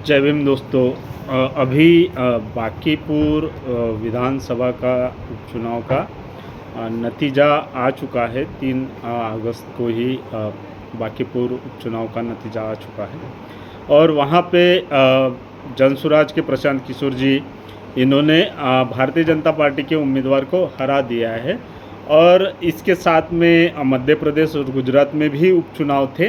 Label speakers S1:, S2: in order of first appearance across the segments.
S1: जय भीम दोस्तों। अभी बांकीपुर विधानसभा का उपचुनाव का नतीजा आ चुका है। 3 अगस्त को ही बांकीपुर उपचुनाव का नतीजा आ चुका है और वहाँ पे जनसुराज के प्रशांत किशोर जी इन्होंने भारतीय जनता पार्टी के उम्मीदवार को हरा दिया है। और इसके साथ में मध्य प्रदेश और गुजरात में भी उपचुनाव थे,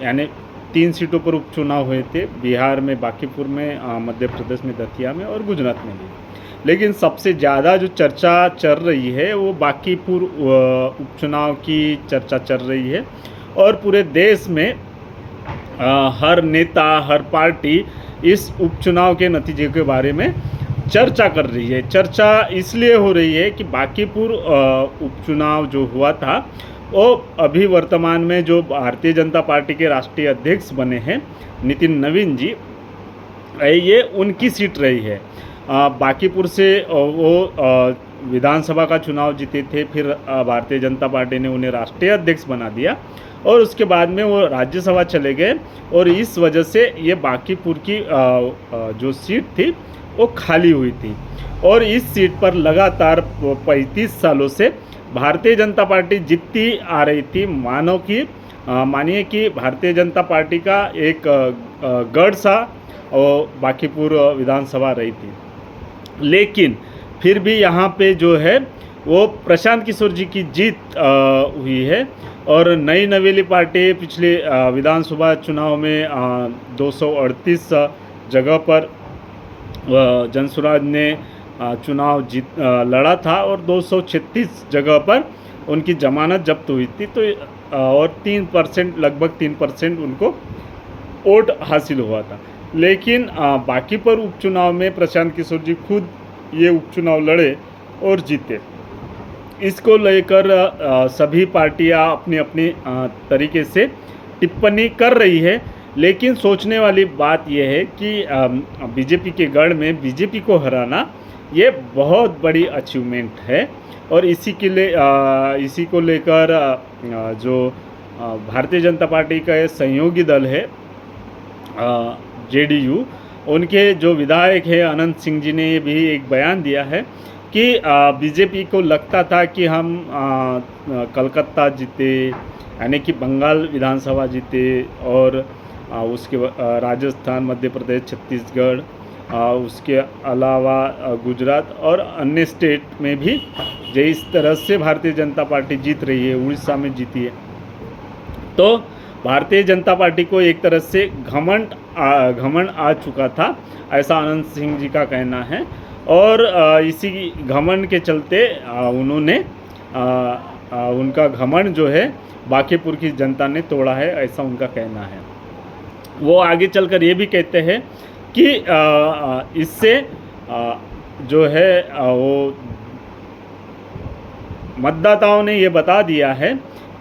S1: यानी 3 सीटों पर उपचुनाव हुए थे। बिहार में बांकीपुर में, मध्य प्रदेश में दतिया में और गुजरात में भी। लेकिन सबसे ज़्यादा जो चर्चा चल रही है वो बांकीपुर उपचुनाव की चर्चा चल रही है। और पूरे देश में हर नेता, हर पार्टी इस उपचुनाव के नतीजे के बारे में चर्चा कर रही है। चर्चा इसलिए हो रही है कि बांकीपुर उपचुनाव जो हुआ था वो अभी वर्तमान में जो भारतीय जनता पार्टी के राष्ट्रीय अध्यक्ष बने हैं नितिन नवीन जी, ये उनकी सीट रही है। बांकीपुर से वो विधानसभा का चुनाव जीते थे, फिर भारतीय जनता पार्टी ने उन्हें राष्ट्रीय अध्यक्ष बना दिया और उसके बाद में वो राज्यसभा चले गए। और इस वजह से ये बांकीपुर की जो सीट थी वो खाली हुई थी। और इस सीट पर लगातार 35 सालों से भारतीय जनता पार्टी जीतती आ रही थी। मानिए कि भारतीय जनता पार्टी का एक गढ़ सा और बांकीपुर विधानसभा रही थी। लेकिन फिर भी यहाँ पे जो है वो प्रशांत किशोर जी की जीत हुई है। और नई नवेली पार्टी पिछले विधानसभा चुनाव में 238 जगह पर जनसुराज ने चुनाव लड़ा था और 236 जगह पर उनकी जमानत जब्त हुई थी। तो और 3%, लगभग 3% उनको वोट हासिल हुआ था। लेकिन बांकीपुर उपचुनाव में प्रशांत किशोर जी खुद ये उपचुनाव लड़े और जीते। इसको लेकर सभी पार्टियां अपनी अपनी तरीके से टिप्पणी कर रही है। लेकिन सोचने वाली बात यह है कि बीजेपी के गढ़ में बीजेपी को हराना ये बहुत बड़ी अचीवमेंट है। और इसी को लेकर जो भारतीय जनता पार्टी का सहयोगी दल है जेडीयू, उनके जो विधायक हैं अनंत सिंह जी ने भी एक बयान दिया है कि बीजेपी को लगता था कि हम कलकत्ता जीते, यानी कि बंगाल विधानसभा जीते, और उसके राजस्थान, मध्य प्रदेश, छत्तीसगढ़, उसके अलावा गुजरात और अन्य स्टेट में भी जिस तरह से भारतीय जनता पार्टी जीत रही है, उड़ीसा में जीती है, तो भारतीय जनता पार्टी को एक तरह से घमंड आ चुका था, ऐसा अनंत सिंह जी का कहना है। और इसी घमंड के चलते उन्होंने उनका घमंड जो है बांकीपुर की जनता ने तोड़ा है, ऐसा उनका कहना है। वो आगे चलकर ये भी कहते हैं कि इससे जो है वो मतदाताओं ने ये बता दिया है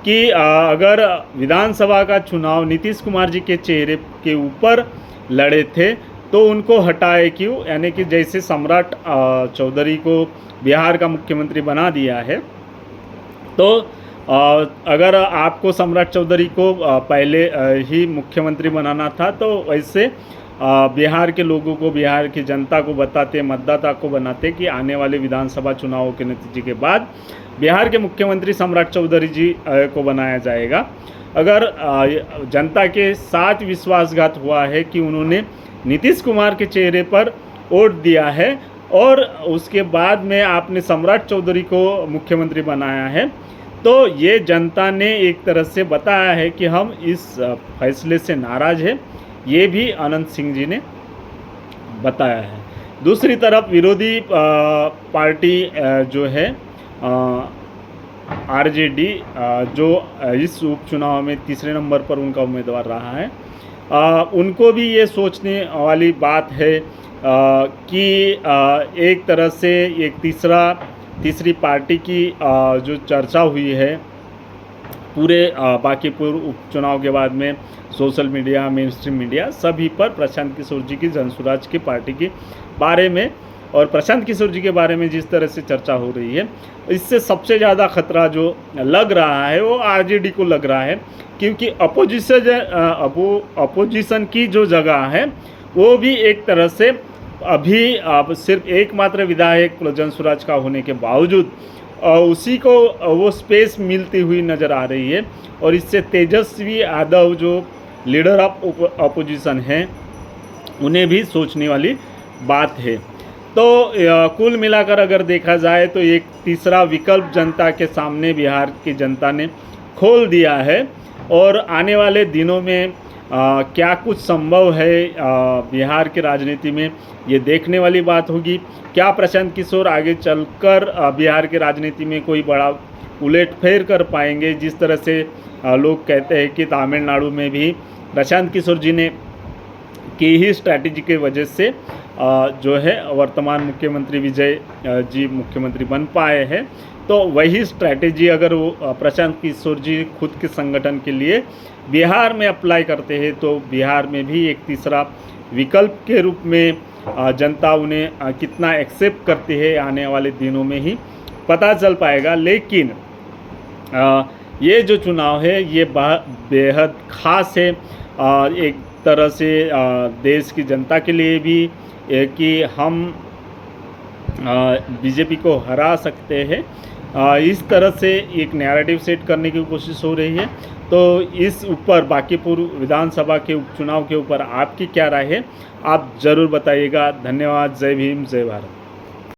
S1: कि अगर विधानसभा का चुनाव नीतीश कुमार जी के चेहरे के ऊपर लड़े थे तो उनको हटाए क्यों, यानी कि जैसे सम्राट चौधरी को बिहार का मुख्यमंत्री बना दिया है, तो अगर आपको सम्राट चौधरी को पहले ही मुख्यमंत्री बनाना था तो वैसे बिहार के लोगों को, बिहार की जनता को बताते, मतदाता को बनाते कि आने वाले विधानसभा चुनावों के नतीजे के बाद बिहार के मुख्यमंत्री सम्राट चौधरी जी को बनाया जाएगा। अगर जनता के साथ विश्वासघात हुआ है कि उन्होंने नीतीश कुमार के चेहरे पर वोट दिया है और उसके बाद में आपने सम्राट चौधरी को मुख्यमंत्री बनाया है, तो ये जनता ने एक तरह से बताया है कि हम इस फैसले से नाराज़ है। ये भी अनंत सिंह जी ने बताया है। दूसरी तरफ विरोधी पार्टी जो है आरजेडी, जो इस उपचुनाव में तीसरे नंबर पर उनका उम्मीदवार रहा है, उनको भी ये सोचने वाली बात है कि एक तरह से एक तीसरी पार्टी की जो चर्चा हुई है पूरे बांकीपुर उपचुनाव के बाद में social media, main stream media, सभी पर प्रशांत किशोर जी की जनसुराज की पार्टी के बारे में और प्रशांत किशोर जी के बारे में जिस तरह से चर्चा हो रही है, इससे सबसे ज़्यादा खतरा जो लग रहा है वो आरजेडी को लग रहा है, क्योंकि अपोजिशन की जो जगह है वो भी एक तरह से अभी अब सिर्फ एकमात्र विधायक कुलचंद स्वराज का होने के बावजूद उसी को वो स्पेस मिलती हुई नज़र आ रही है। और इससे तेजस्वी यादव जो लीडर ऑफ अपोजिशन हैं उन्हें भी सोचने वाली बात है। तो कुल मिलाकर अगर देखा जाए तो एक तीसरा विकल्प जनता के सामने बिहार की जनता ने खोल दिया है, और आने वाले दिनों में क्या कुछ संभव है बिहार की राजनीति में, ये देखने वाली बात होगी। क्या प्रशांत किशोर आगे चलकर बिहार की राजनीति में कोई बड़ा उलटफेर कर पाएंगे, जिस तरह से लोग कहते हैं कि तमिलनाडु में भी प्रशांत किशोर जी ने की ही स्ट्रैटेजी की वजह से जो है वर्तमान मुख्यमंत्री विजय जी मुख्यमंत्री बन पाए हैं। तो वही स्ट्रैटेजी अगर वो प्रशांत किशोर जी खुद के संगठन के लिए बिहार में अप्लाई करते हैं तो बिहार में भी एक तीसरा विकल्प के रूप में जनता उन्हें कितना एक्सेप्ट करती है आने वाले दिनों में ही पता चल पाएगा। लेकिन ये जो चुनाव है ये बेहद ख़ास है एक तरह से देश की जनता के लिए भी, कि हम बीजेपी को हरा सकते हैं। इस तरह से एक नैरेटिव सेट करने की कोशिश हो रही है। तो इस ऊपर बांकीपुर विधानसभा के उपचुनाव के ऊपर आपकी क्या राय है, आप ज़रूर बताइएगा। धन्यवाद। जय भीम, जय भारत।